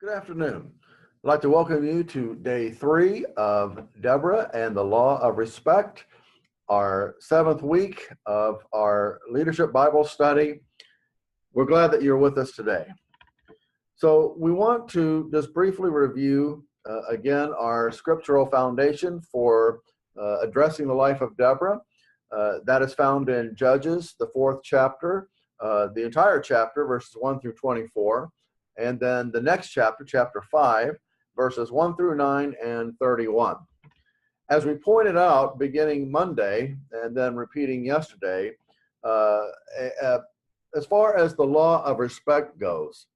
Good afternoon. I'd like to welcome you to day 3 of Deborah and the Law of Respect, our 7th week of our Leadership Bible study. We're glad that you're with us today. So we want to just briefly review again our scriptural foundation for addressing the life of Deborah. That is found in Judges, the 4th chapter, the entire chapter, verses 1 through 24. And then the next chapter, chapter 5, verses 1 through 9 and 31. As we pointed out beginning Monday and then repeating yesterday, as far as the law of respect goes,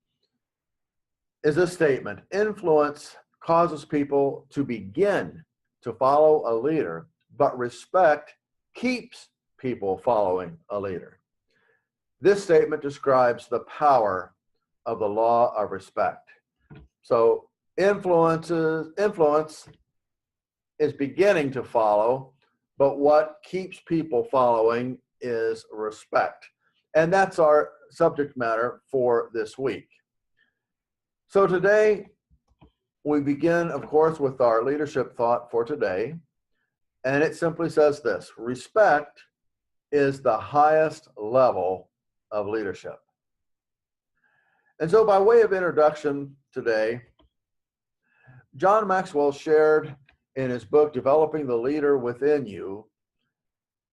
is this statement: influence causes people to begin to follow a leader, but respect keeps people following a leader. This statement describes the power of the law of respect. So influence is beginning to follow, but what keeps people following is respect. And that's our subject matter for this week. So today we begin, of course, with our leadership thought for today. And it simply says this: respect is the highest level of leadership. And so by way of introduction today, John Maxwell shared in his book, Developing the Leader Within You,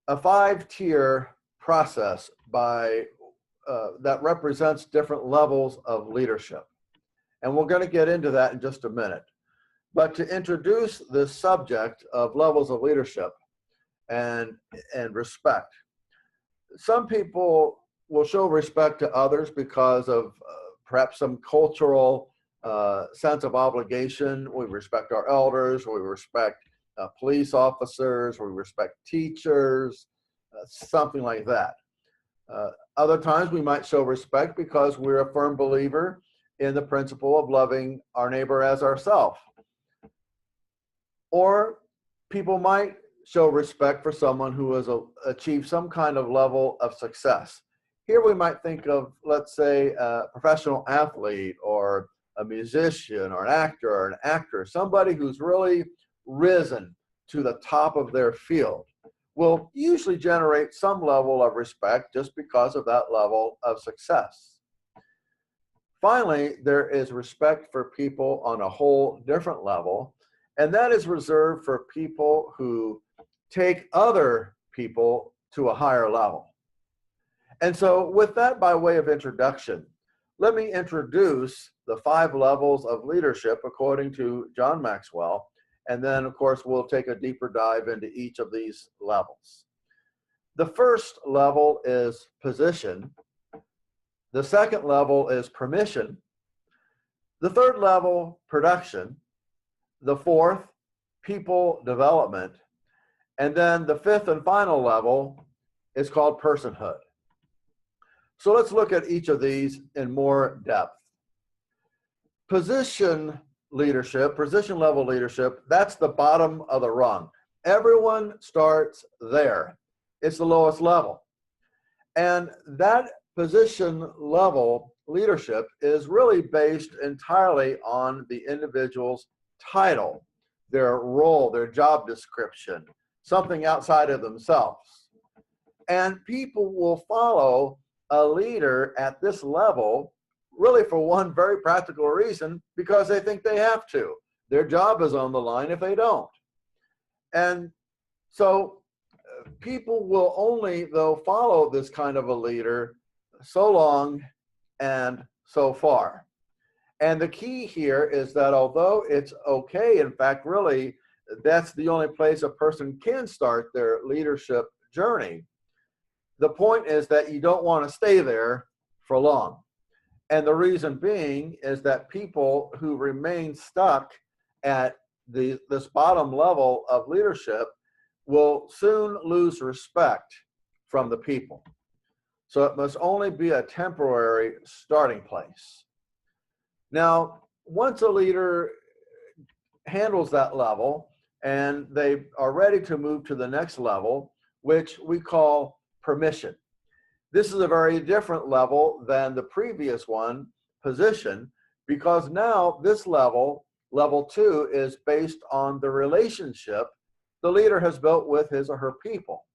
a 5-tier process that represents different levels of leadership. And we're going to get into that in just a minute. But to introduce this subject of levels of leadership and respect, some people will show respect to others because of perhaps some cultural sense of obligation. We respect our elders, we respect police officers, we respect teachers, something like that. Other times we might show respect because we're a firm believer in the principle of loving our neighbor as ourselves. Or people might show respect for someone who has achieved some kind of level of success. Here we might think of, let's say, a professional athlete or a musician or an actor or an actress, somebody who's really risen to the top of their field will usually generate some level of respect just because of that level of success. Finally, there is respect for people on a whole different level, and that is reserved for people who take other people to a higher level. And so with that by way of introduction, let me introduce the 5 levels of leadership according to John Maxwell. And then, of course, we'll take a deeper dive into each of these levels. The first level is position. The second level is permission. The third level, production. The fourth, people development. And then the 5th and final level is called personhood. So let's look at each of these in more depth. Position leadership, position level leadership, that's the bottom of the rung. Everyone starts there. It's the lowest level. And that position level leadership is really based entirely on the individual's title, their role, their job description, something outside of themselves. And people will follow a leader at this level really for one very practical reason, because they think they have to. Their job is on the line if they don't. And so people will only, though, follow this kind of a leader so long and so far. And the key here is that although it's okay, in fact, really, that's the only place a person can start their leadership journey. The point is that you don't want to stay there for long. And the reason being is that people who remain stuck at this bottom level of leadership will soon lose respect from the people. So it must only be a temporary starting place. Now, once a leader handles that level and they are ready to move to the next level, which we call permission. This is a very different level than the previous one, position, because now this level, level 2, is based on the relationship the leader has built with his or her people.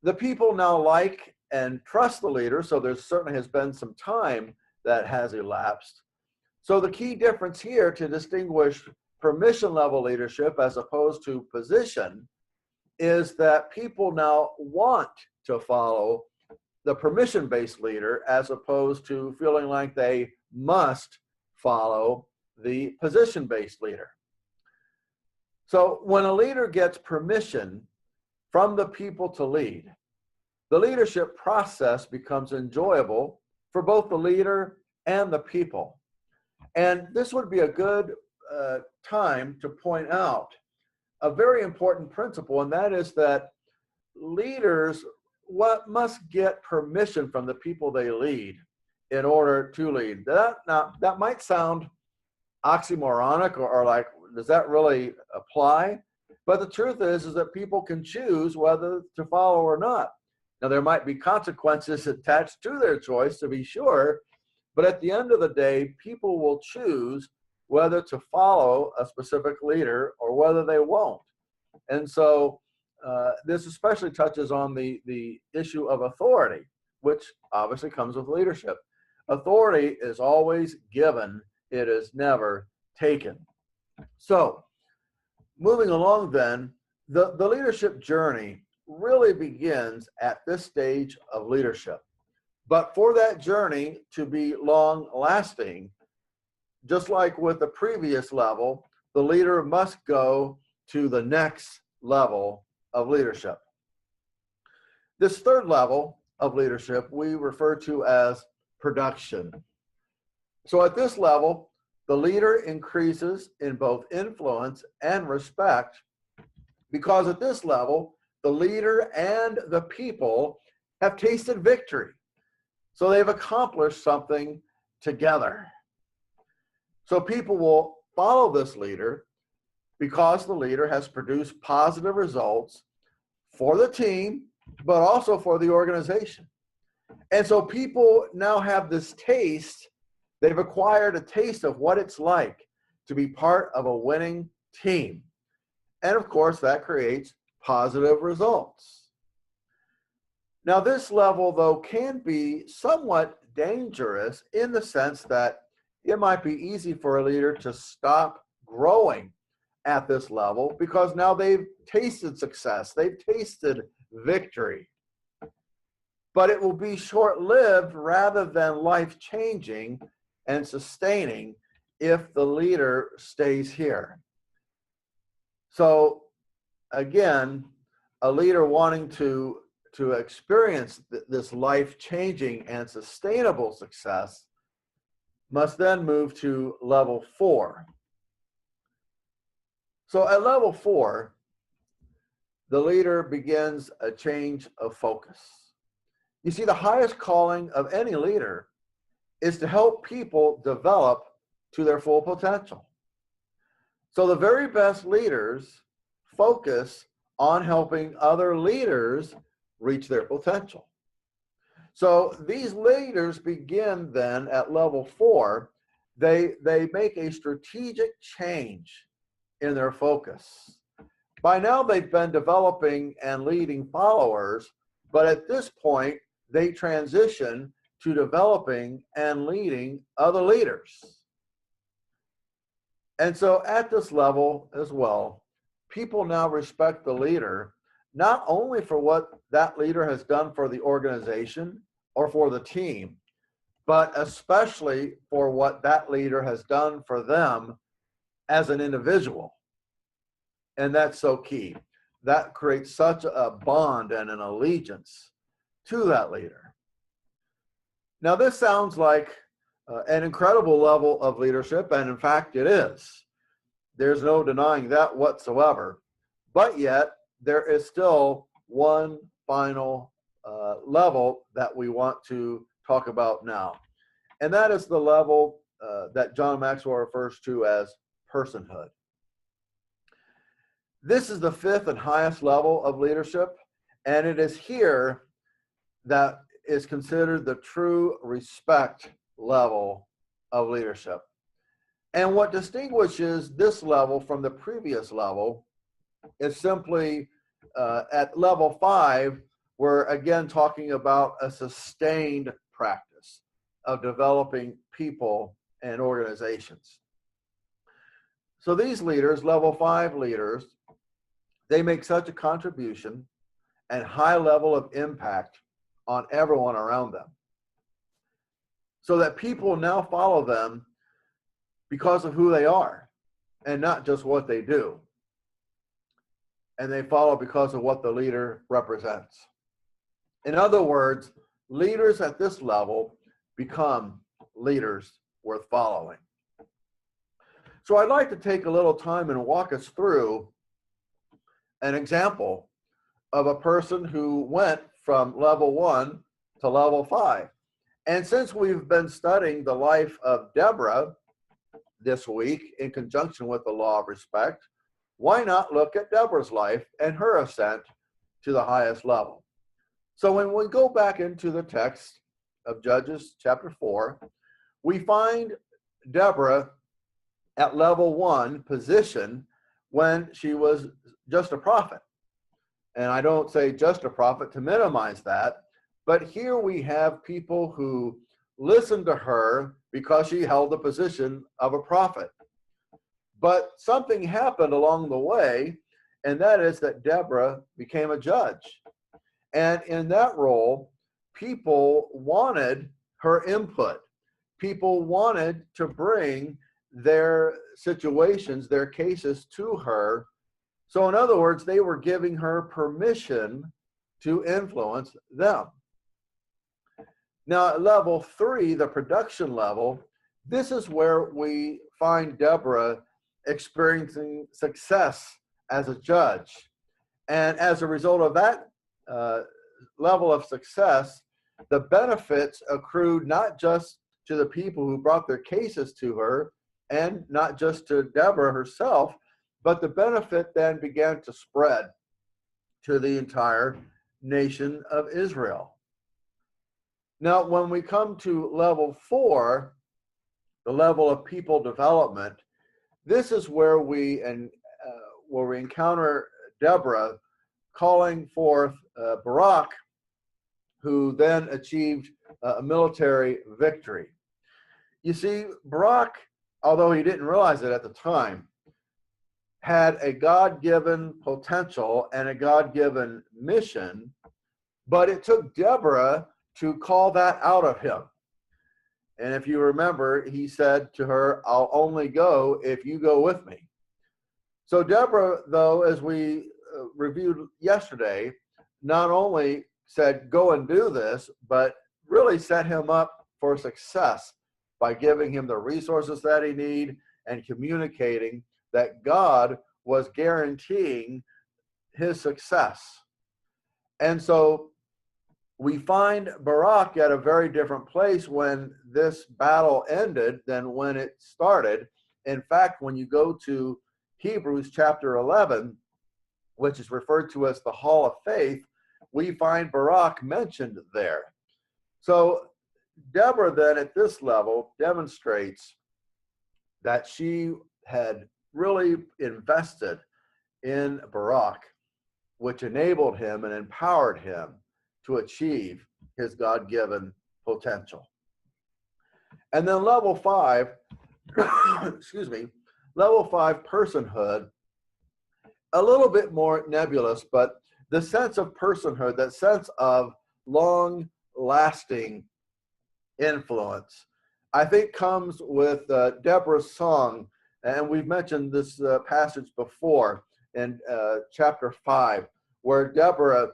The people now like and trust the leader, so there certainly has been some time that has elapsed. So the key difference here to distinguish permission level leadership as opposed to position is that people now want to follow the permission-based leader as opposed to feeling like they must follow the position-based leader. So when a leader gets permission from the people to lead, the leadership process becomes enjoyable for both the leader and the people. And this would be a good time to point out a very important principle, and that is that leaders must get permission from the people they lead in order to lead. That might sound oxymoronic or like, does that really apply? But the truth is that people can choose whether to follow or not. Now, there might be consequences attached to their choice, to be sure, but at the end of the day, people will choose whether to follow a specific leader or whether they won't. And so this especially touches on the issue of authority, which obviously comes with leadership. Authority is always given, it is never taken. So moving along then, the leadership journey really begins at this stage of leadership. But for that journey to be long-lasting, just like with the previous level, the leader must go to the next level of leadership. This third level of leadership we refer to as production. So at this level, the leader increases in both influence and respect, because at this level, the leader and the people have tasted victory. So they've accomplished something together. So people will follow this leader because the leader has produced positive results for the team, but also for the organization. And so people now have this taste, they've acquired a taste of what it's like to be part of a winning team. And of course, that creates positive results. Now, this level, though, can be somewhat dangerous in the sense that it might be easy for a leader to stop growing at this level because now they've tasted success, they've tasted victory. But it will be short-lived rather than life-changing and sustaining if the leader stays here. So again, a leader wanting to experience this life-changing and sustainable success must then move to level 4. So at level 4, the leader begins a change of focus. You see, the highest calling of any leader is to help people develop to their full potential. So the very best leaders focus on helping other leaders reach their potential. So these leaders begin then at level 4. They make a strategic change in their focus. By now they've been developing and leading followers, but at this point they transition to developing and leading other leaders. And so at this level as well, people now respect the leader not only for what that leader has done for the organization or for the team, but especially for what that leader has done for them as an individual. And that's so key. That creates such a bond and an allegiance to that leader. Now, this sounds like an incredible level of leadership, and in fact, it is. There's no denying that whatsoever. But yet, there is still one final level that we want to talk about now. And that is the level that John Maxwell refers to as personhood. This is the 5th and highest level of leadership, and it is here that is considered the true respect level of leadership. And what distinguishes this level from the previous level is simply at level 5, we're again talking about a sustained practice of developing people and organizations. So these leaders, level 5 leaders, they make such a contribution and high level of impact on everyone around them, so that people now follow them because of who they are and not just what they do. And they follow because of what the leader represents. In other words, leaders at this level become leaders worth following. So I'd like to take a little time and walk us through an example of a person who went from level 1 to level 5. And since we've been studying the life of Deborah this week in conjunction with the law of respect, why not look at Deborah's life and her ascent to the highest level? So when we go back into the text of Judges chapter 4, we find Deborah at level 1 position when she was just a prophet. And I don't say just a prophet to minimize that, but here we have people who listened to her because she held the position of a prophet. But something happened along the way, and that is that Deborah became a judge. And in that role, people wanted her input. People wanted to bring their situations, their cases to her. So in other words, they were giving her permission to influence them. Now at level 3, the production level, this is where we find Deborah experiencing success as a judge. And as a result of that level of success, the benefits accrued not just to the people who brought their cases to her, and not just to Deborah herself, but the benefit then began to spread to the entire nation of Israel. Now, when we come to level 4, the level of people development, this is where we encounter Deborah calling forth Barak, who then achieved a military victory. You see, Barak, although he didn't realize it at the time, had a God-given potential and a God-given mission, but it took Deborah to call that out of him. And if you remember, he said to her, "I'll only go if you go with me." So Deborah, though, as we reviewed yesterday, not only said, "Go and do this," but really set him up for success by giving him the resources that he needed and communicating that God was guaranteeing his success. And so we find Barak at a very different place when this battle ended than when it started. In fact, when you go to Hebrews chapter 11, which is referred to as the Hall of Faith, we find Barak mentioned there. So Deborah then at this level demonstrates that she had really invested in Barak, which enabled him and empowered him to achieve his God-given potential. And then level 5, excuse me, level 5 personhood, a little bit more nebulous, but the sense of personhood, that sense of long-lasting influence, I think comes with Deborah's song, and we've mentioned this passage before in chapter 5, where Deborah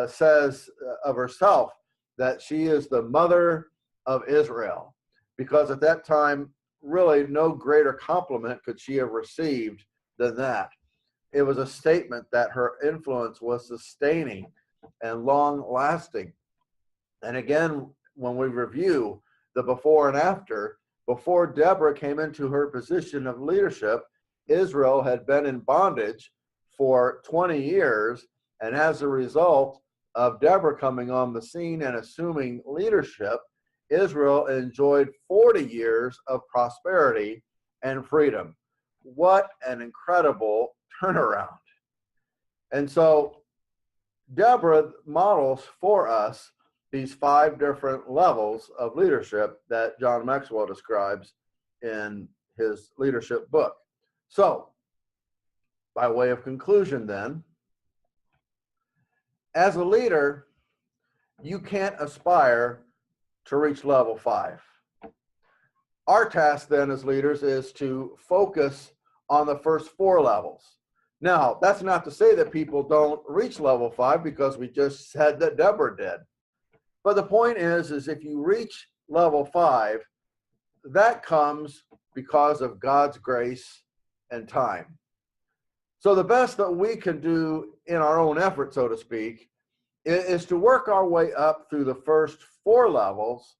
says of herself that she is the mother of Israel, because at that time, really no greater compliment could she have received than that. It was a statement that her influence was sustaining and long-lasting. And again, when we review the before and after, before Deborah came into her position of leadership, Israel had been in bondage for 20 years, and as a result of Deborah coming on the scene and assuming leadership, Israel enjoyed 40 years of prosperity and freedom. What an incredible turnaround. And so Deborah models for us these 5 different levels of leadership that John Maxwell describes in his leadership book. So, by way of conclusion then, as a leader, you can't aspire to reach level 5. Our task then as leaders is to focus on the first 4 levels. Now, that's not to say that people don't reach level 5, because we just said that Deborah did. But the point is if you reach level 5, that comes because of God's grace and time. So the best that we can do in our own effort, so to speak, is to work our way up through the first 4 levels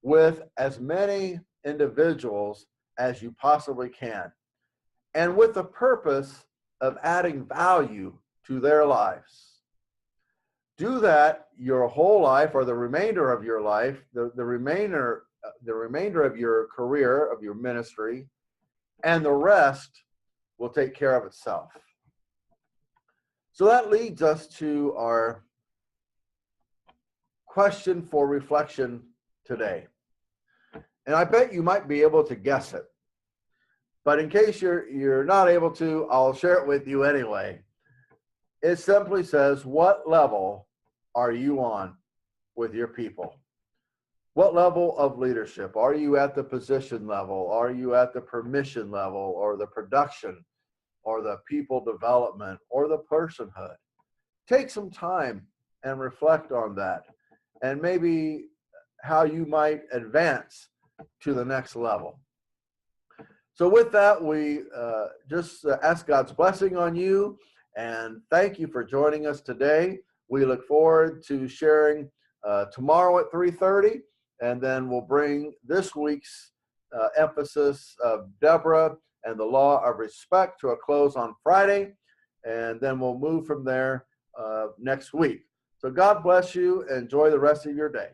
with as many individuals as you possibly can, and with the purpose of adding value to their lives. Do that your whole life, or the remainder of your life, the remainder of your career, of your ministry, and the rest will take care of itself. So that leads us to our question for reflection today. And I bet you might be able to guess it. But in case you're not able to, I'll share it with you anyway. It simply says, what level are you on with your people? What level of leadership? Are you at the position level? Are you at the permission level, or the production, or the people development, or the personhood? Take some time and reflect on that, and maybe how you might advance to the next level. So with that, we just ask God's blessing on you, and thank you for joining us today. We look forward to sharing tomorrow at 3:30, and then we'll bring this week's emphasis of Deborah and the law of respect to a close on Friday, and then we'll move from there next week. So God bless you. Enjoy the rest of your day.